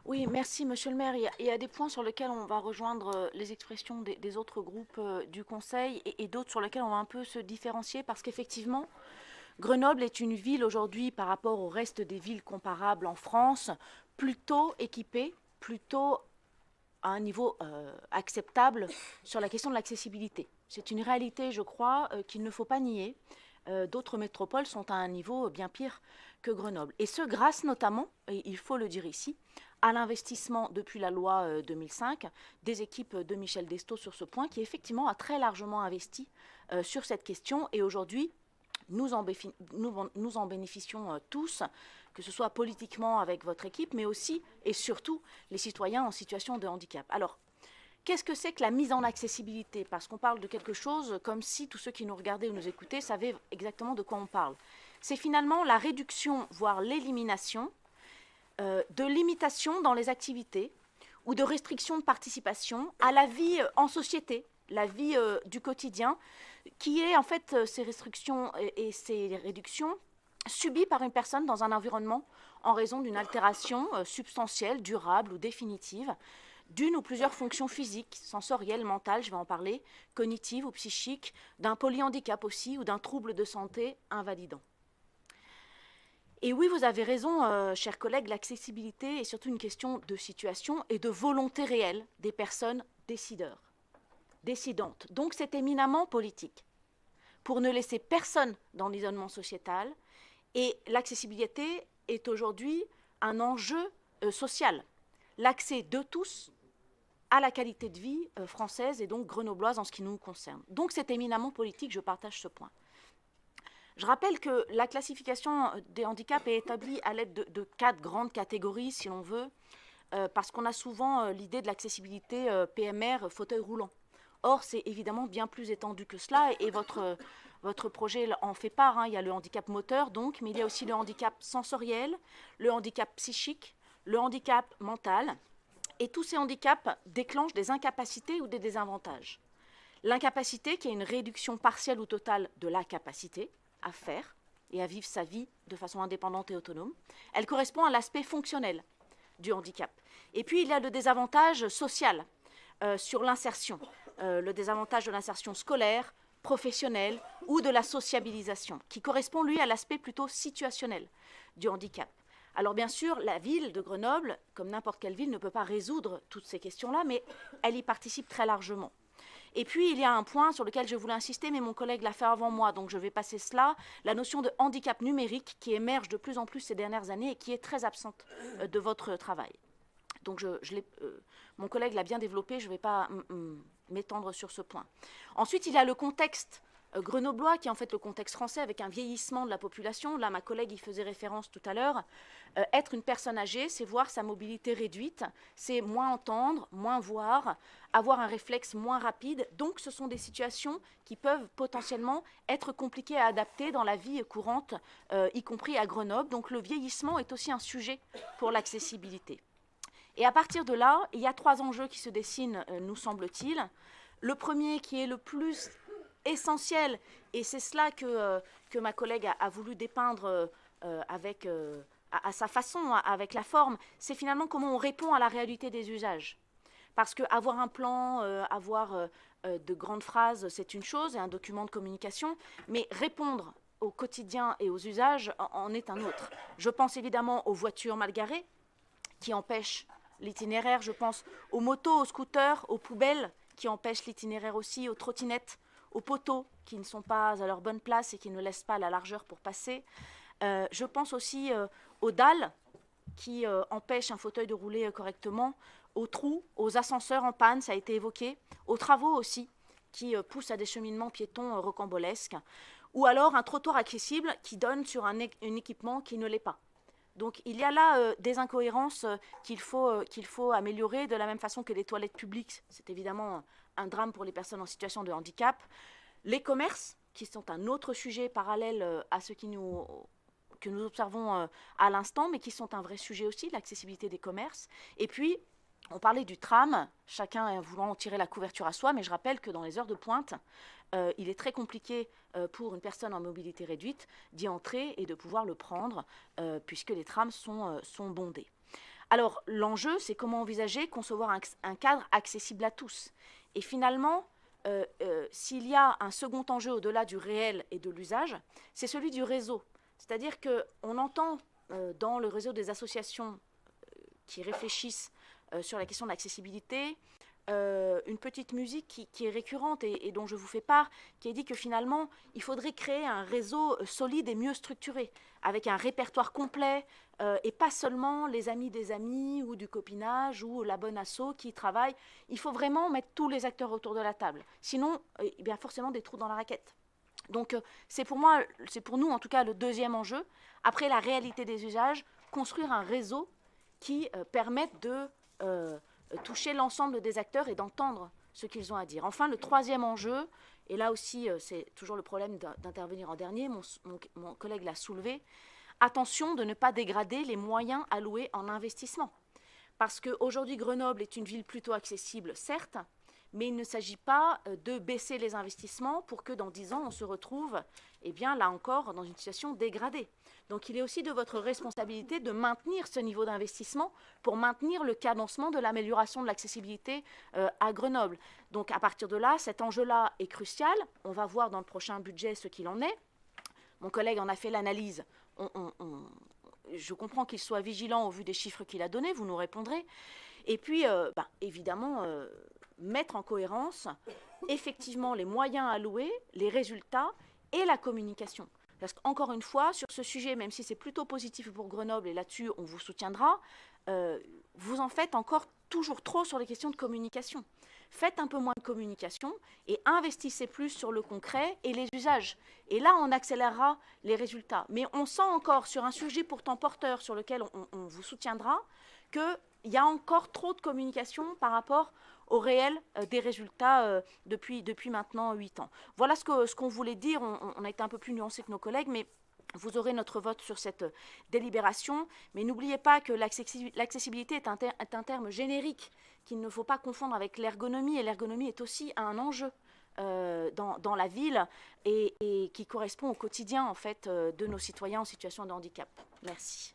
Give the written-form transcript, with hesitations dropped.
Oui, merci Monsieur le maire. Il y a des points sur lesquels on va rejoindre les expressions des autres groupes du Conseil et d'autres sur lesquels on va un peu se différencier parce qu'effectivement, Grenoble est une ville aujourd'hui par rapport au reste des villes comparables en France, plutôt équipée, plutôt à un niveau acceptable sur la question de l'accessibilité. C'est une réalité, je crois, qu'il ne faut pas nier. D'autres métropoles sont à un niveau bien pire que Grenoble. Et ce, grâce notamment, et il faut le dire ici, à l'investissement depuis la loi 2005 des équipes de Michel Destot sur ce point, qui effectivement a très largement investi sur cette question. Et aujourd'hui, nous en bénéficions tous, que ce soit politiquement avec votre équipe, mais aussi et surtout les citoyens en situation de handicap. Alors, qu'est-ce que c'est que la mise en accessibilité? Parce qu'on parle de quelque chose comme si tous ceux qui nous regardaient ou nous écoutaient savaient exactement de quoi on parle. C'est finalement la réduction, voire l'élimination, de limitations dans les activités ou de restrictions de participation à la vie en société, la vie du quotidien, qui est en fait ces restrictions et ces réductions subies par une personne dans un environnement en raison d'une altération substantielle, durable ou définitive d'une ou plusieurs fonctions physiques, sensorielles, mentales, je vais en parler, cognitives ou psychiques, d'un polyhandicap aussi ou d'un trouble de santé invalidant. Et oui, vous avez raison, chers collègues, l'accessibilité est surtout une question de situation et de volonté réelle des personnes décideurs, décidantes. Donc c'est éminemment politique, pour ne laisser personne dans l'isolement sociétal. Et l'accessibilité est aujourd'hui un enjeu social. L'accès de tous à la qualité de vie française et donc grenobloise en ce qui nous concerne. Donc c'est éminemment politique, je partage ce point. Je rappelle que la classification des handicaps est établie à l'aide de 4 grandes catégories, si l'on veut, parce qu'on a souvent l'idée de l'accessibilité PMR, fauteuil roulant. Or, c'est évidemment bien plus étendu que cela, et votre projet en fait part. Hein. Il y a le handicap moteur, donc, mais il y a aussi le handicap sensoriel, le handicap psychique, le handicap mental, et tous ces handicaps déclenchent des incapacités ou des désavantages. L'incapacité, qui est une réduction partielle ou totale de la capacité à faire et à vivre sa vie de façon indépendante et autonome, elle correspond à l'aspect fonctionnel du handicap. Et puis il y a le désavantage social sur l'insertion, le désavantage de l'insertion scolaire, professionnelle ou de la sociabilisation, qui correspond lui à l'aspect plutôt situationnel du handicap. Alors bien sûr, la ville de Grenoble, comme n'importe quelle ville, ne peut pas résoudre toutes ces questions-là, mais elle y participe très largement. Et puis, il y a un point sur lequel je voulais insister, mais mon collègue l'a fait avant moi, donc je vais passer cela, la notion de handicap numérique qui émerge de plus en plus ces dernières années et qui est très absente de votre travail. Donc, mon collègue l'a bien développé, je ne vais pas m'étendre sur ce point. Ensuite, il y a le contexte grenoblois, qui est en fait le contexte français, avec un vieillissement de la population. Là, ma collègue y faisait référence tout à l'heure. Être une personne âgée, c'est voir sa mobilité réduite, c'est moins entendre, moins voir, avoir un réflexe moins rapide. Donc, ce sont des situations qui peuvent potentiellement être compliquées à adapter dans la vie courante, y compris à Grenoble. Donc, le vieillissement est aussi un sujet pour l'accessibilité. Et à partir de là, il y a 3 enjeux qui se dessinent, nous semble-t-il. Le premier, qui est le plus essentiel, et c'est cela que ma collègue a voulu dépeindre avec, à sa façon, avec la forme, c'est finalement comment on répond à la réalité des usages. Parce qu'avoir un plan, avoir de grandes phrases, c'est une chose, et un document de communication, mais répondre au quotidien et aux usages en est un autre. Je pense évidemment aux voitures mal garées, qui empêchent l'itinéraire. Je pense aux motos, aux scooters, aux poubelles, qui empêchent l'itinéraire aussi, aux trottinettes, aux poteaux, qui ne sont pas à leur bonne place et qui ne laissent pas la largeur pour passer. Je pense aussi aux dalles, qui empêchent un fauteuil de rouler correctement, aux trous, aux ascenseurs en panne, ça a été évoqué, aux travaux aussi, qui poussent à des cheminements piétons rocambolesques, ou alors un trottoir accessible qui donne sur un équipement qui ne l'est pas. Donc il y a là des incohérences qu'il faut améliorer, de la même façon que les toilettes publiques. C'est évidemment un drame pour les personnes en situation de handicap. Les commerces, qui sont un autre sujet parallèle à ce que nous observons à l'instant, mais qui sont un vrai sujet aussi, l'accessibilité des commerces. Et puis, on parlait du tram, chacun voulant en tirer la couverture à soi, mais je rappelle que dans les heures de pointe, il est très compliqué pour une personne en mobilité réduite d'y entrer et de pouvoir le prendre, puisque les trams sont bondés. Alors, l'enjeu, c'est comment envisager, concevoir un cadre accessible à tous. Et finalement, s'il y a un second enjeu au-delà du réel et de l'usage, c'est celui du réseau. C'est-à-dire qu'on entend dans le réseau des associations qui réfléchissent sur la question de l'accessibilité, une petite musique qui est récurrente et dont je vous fais part, qui dit que finalement, il faudrait créer un réseau solide et mieux structuré, avec un répertoire complet, et pas seulement les amis des amis, ou du copinage, ou la bonne asso qui travaille. Il faut vraiment mettre tous les acteurs autour de la table. Sinon, il y a forcément des trous dans la raquette. Donc, c'est pour nous en tout cas, le deuxième enjeu. Après la réalité des usages, construire un réseau qui permette de toucher l'ensemble des acteurs et d'entendre ce qu'ils ont à dire. Enfin, le troisième enjeu, et là aussi c'est toujours le problème d'intervenir en dernier, mon collègue l'a soulevé, attention de ne pas dégrader les moyens alloués en investissement. Parce qu'aujourd'hui, Grenoble est une ville plutôt accessible, certes, mais il ne s'agit pas de baisser les investissements pour que dans 10 ans, on se retrouve, eh bien, là encore, dans une situation dégradée. Donc il est aussi de votre responsabilité de maintenir ce niveau d'investissement pour maintenir le cadencement de l'amélioration de l'accessibilité à Grenoble. Donc à partir de là, cet enjeu-là est crucial. On va voir dans le prochain budget ce qu'il en est. Mon collègue en a fait l'analyse. Je comprends qu'il soit vigilant au vu des chiffres qu'il a donnés, vous nous répondrez. Et puis, évidemment, mettre en cohérence effectivement les moyens alloués, les résultats et la communication. Parce qu'encore une fois, sur ce sujet, même si c'est plutôt positif pour Grenoble, et là-dessus on vous soutiendra, vous en faites encore toujours trop sur les questions de communication. Faites un peu moins de communication et investissez plus sur le concret et les usages. Et là, on accélérera les résultats. Mais on sent encore, sur un sujet pourtant porteur sur lequel on vous soutiendra, qu'il y a encore trop de communication par rapport au réel des résultats depuis maintenant 8 ans. Voilà ce qu'on voulait dire. On a été un peu plus nuancé que nos collègues, mais vous aurez notre vote sur cette délibération. Mais n'oubliez pas que l'accessibilité est un terme générique qu'il ne faut pas confondre avec l'ergonomie. Et l'ergonomie est aussi un enjeu dans la ville et qui correspond au quotidien en fait, de nos citoyens en situation de handicap. Merci.